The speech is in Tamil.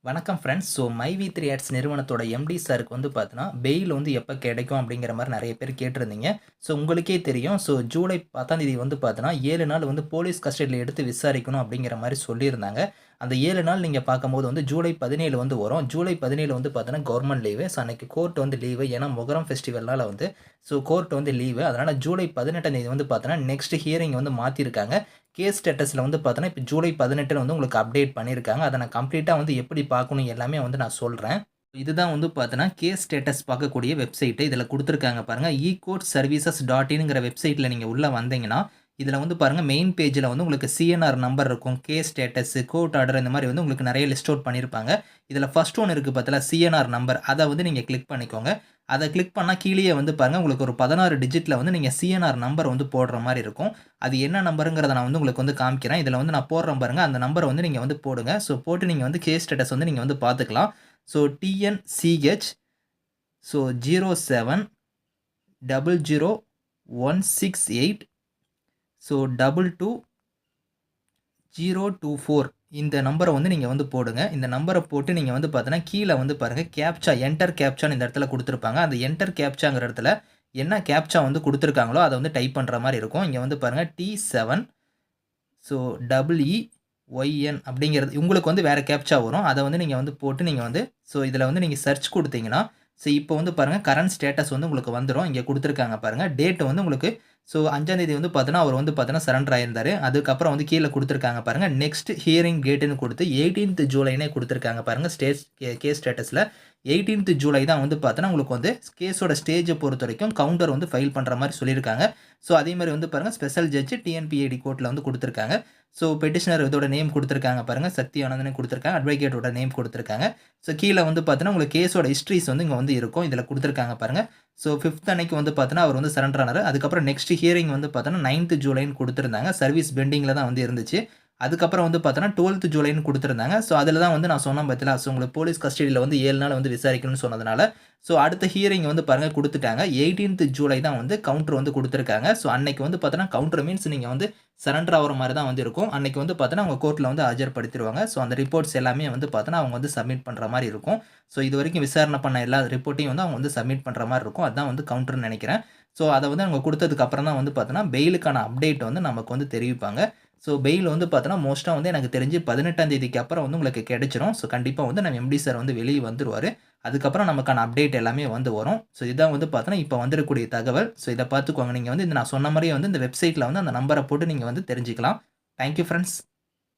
வணக்கம் ஃப்ரெண்ட்ஸ். மை வி3 ஆட்ஸ் நிறுவனத்தோட எம்டி சாருக்கு பார்த்தீங்கன்னா, பெயில் எப்போ கிடைக்கும் அப்படிங்கிற மாரி நெறைய பேர் கேட்டிருந்தீங்க. உங்களுக்கே தெரியும். ஜூலை 10ஆம் தேதி பார்த்தீங்கன்னா, 7 நாள் போலீஸ் கஸ்டடியில எடுத்து விசாரிக்கணும் அப்படிங்கிற மாரி சொல்லியிருந்தாங்க. அந்த 7 நாள் நீங்க பார்க்கும்போது ஜூலை 17 வரும். ஜூலை 17 பார்த்தீங்கன்னா கவர்மெண்ட் லீவு. அன்னைக்கு கோர்ட் லீவு. ஏன்னா மொகரம் ஃபெஸ்டிவல்னால கோர்ட் லீவு. அதனால ஜூலை 18ஆம் தேதி பார்த்தீங்கன்னா, நெக்ஸ்ட் ஹியரிங் மாத்தியிருக்காங்க. கேஸ் ஸ்டேட்டஸ்ல பார்த்தீங்கன்னா, இப்ப ஜூலை 18 உங்களுக்கு அப்டேட் பண்ணியிருக்காங்க. அத நான் கம்ப்ளீட்டா எப்படி பார்க்கணும் எல்லாமே நான் சொல்றேன். இதுதான் பார்த்தீங்கன்னா, கேஸ் ஸ்டேட்டஸ் பார்க்கக்கூடிய வெப்சைட். இதுல குடுத்திருக்காங்க பாருங்க. ecourtservices.inங்கிற வெப்சைட்ல நீங்க உள்ள வந்தீங்கன்னா, இதுல பாருங்க மெயின் பேஜ்ல உங்களுக்கு சிஎன்ஆர் நம்பர் இருக்கும். கேஸ் ஸ்டேட்டஸ், கோர்ட் ஆர்டர் இந்த மாரி உங்களுக்கு நெறைய லிஸ்ட் அவுட் பண்ணியிருப்பாங்க. இதுல ஃபர்ஸ்ட் ஒன் இருக்கு பார்த்தீங்களா, சிஎன்ஆர் நம்பர். அத நீங்க கிளிக் பண்ணிக்கோங்க. அத கிளிக் பண்ணா கீழயே பாருங்க உங்களுக்கு ஒரு 16 டிஜிட்ல நீங்க சிஎன்ஆர் நம்பர் போடுற மாரி இருக்கும். அது என்ன நம்பர்ங்கிறத நான் உங்களுக்கு காமிக்கிறேன். இதுல நான் போடுறேன் பாருங்க. அந்த நம்பர நீங்க போடுங்க. போட்டு நீங்க கேஸ் ஸ்டேட்டஸ் நீங்க பார்த்துக்கலாம். TNCH 07 00168 22024 இந்த நம்பர நீங்க போடுங்க. இந்த நம்பர போட்டு நீங்க பார்த்தீங்கன்னா, கீழ பாருங்க கேப்ச்சா என்டர் கேப்ச்சான்னு இந்த இடத்துல குடுத்திருப்பாங்க. அந்த என்டர் கேப்ச்சாங்கிற இடத்துல என்ன கேப்ச்சா குடுத்திருக்காங்களோ அத டைப் பண்ற மாரி இருக்கும். இங்க பாருங்க T7 EEYN அப்படிங்கிறது உங்களுக்கு வேற கேப்ச்சா வரும். அத நீங்க போட்டு நீங்க இதுல நீங்க சர்ச் குடுத்தீங்கன்னா, இப்போ பாருங்க கரண்ட் ஸ்டேட்டஸ் உங்களுக்கு வந்துரும். இங்க குடுத்திருக்காங்க பாருங்க. டேட் உங்களுக்கு 5ஆம் தேதி பார்த்தீங்கன்னா, அவர் பார்த்தீங்கன்னா சரண்டர் ஆயிருந்தாரு. அதுக்கப்புறம் கீழ குடுத்திருக்காங்க பாருங்க. நெக்ஸ்ட் ஹியரிங் டேட்ன்னு குடுத்து 18த் ஜூலைன்னே குடுத்திருக்காங்க பாருங்க. கேஸ் ஸ்டேட்டஸ்ல 18த் ஜூலை தான் பார்த்தீங்கன்னா, உங்களுக்கு கேஸோட ஸ்டேஜ பொறுத்தவரைக்கும் கவுண்டர் ஃபைல் பண்ற மாரி சொல்லியிருக்காங்க. அதே மாரி பாருங்க ஸ்பெஷல் ஜட்ஜ் டிஎன்பிஏடி கோர்ட்ல குடுத்திருக்காங்க. பெட்டிஷனர் இதோட நேம் குடுத்திருக்காங்க பாருங்க. சக்தி ஆனந்த்னு குடுத்திருக்காங்க. அட்வொகேட்டோட நேம் குடுத்திருக்காங்க. கீழ பார்த்தீங்கன்னா, உங்களுக்கு கேஸோட ஹிஸ்டரிஸ் இங்க இருக்கும். இதுல குடுத்திருக்காங்க பாருங்க. 5த் அன்னைக்கு பார்த்தீங்கன்னா, அவர் சரண்டர் ஆனாரு. அதுக்கப்புறம் நெக்ஸ்ட் ஹியரிங் பார்த்தீங்கன்னா, 9த் ஜூலைன்னு குடுத்திருந்தாங்க. சர்வீஸ் பெண்டிங்ல தான் இருந்துச்சு. அதுக்கப்புறம் பார்த்தீங்கன்னா, 12த் ஜூலைன்னு குடுத்திருந்தாங்க. அதுல தான் நான் சொன்னேன் பார்த்தீங்களா, உங்களுக்கு போலீஸ் கஸ்டடியில 7 நாள் விசாரிக்கணும்னு சொன்னதுனால, அடுத்த ஹியரிங் பாருங்க குடுத்துட்டாங்க. 18த் ஜூலை தான் கவுண்டர் குடுத்திருக்காங்க. அன்னைக்கு பார்த்தீங்கன்னா, கவுண்டர் மீன்ஸ் நீங்க சரண்டர் ஆகுற மாரி தான் இருக்கும். அன்னைக்கு பார்த்தீங்கன்னா, உங்க கோர்ட்ல ஆஜர்படுத்திருவாங்க. அந்த ரிப்போர்ட்ஸ் எல்லாமே பார்த்தீங்கன்னா, அவங்க சப்மிட் பண்ற மாரி இருக்கும். இதுவரைக்கும் விசாரணை பண்ண எல்லா ரிப்போர்ட்டையும் அவங்க சப்மிட் பண்ற மாரி இருக்கும். அதான் கவுண்டர்ன்னு நெனைக்கிறேன். அத அவங்க குடுத்ததுக்கு அப்புறம் தான் பார்த்தீங்கன்னா, பெயிலுக்கான அப்டேட் நமக்கு தெரிவிப்பாங்க. பெயில் பார்த்தீங்கன்னா, மோஸ்ட்டா எனக்கு தெரிஞ்சு 18ஆம் தேதிக்கு அப்புறம் உங்களுக்கு கிடைச்சிரும். கண்டிப்பா நம்ம எம்டி சார் வெளிய வந்துருவாரு. அதுக்கப்புறம் நமக்கான அப்டேட் எல்லாமே வரும். இதான் பார்த்தீங்கன்னா, இப்ப வந்திருக்கக்கூடிய தகவல். இத பார்த்துக்கோங்க. நீங்க இத நான் சொன்ன மாரியே இந்த வெப்சைட்ல அந்த நம்பர போட்டு நீங்க தெரிஞ்சுக்கலாம். Thank you friends.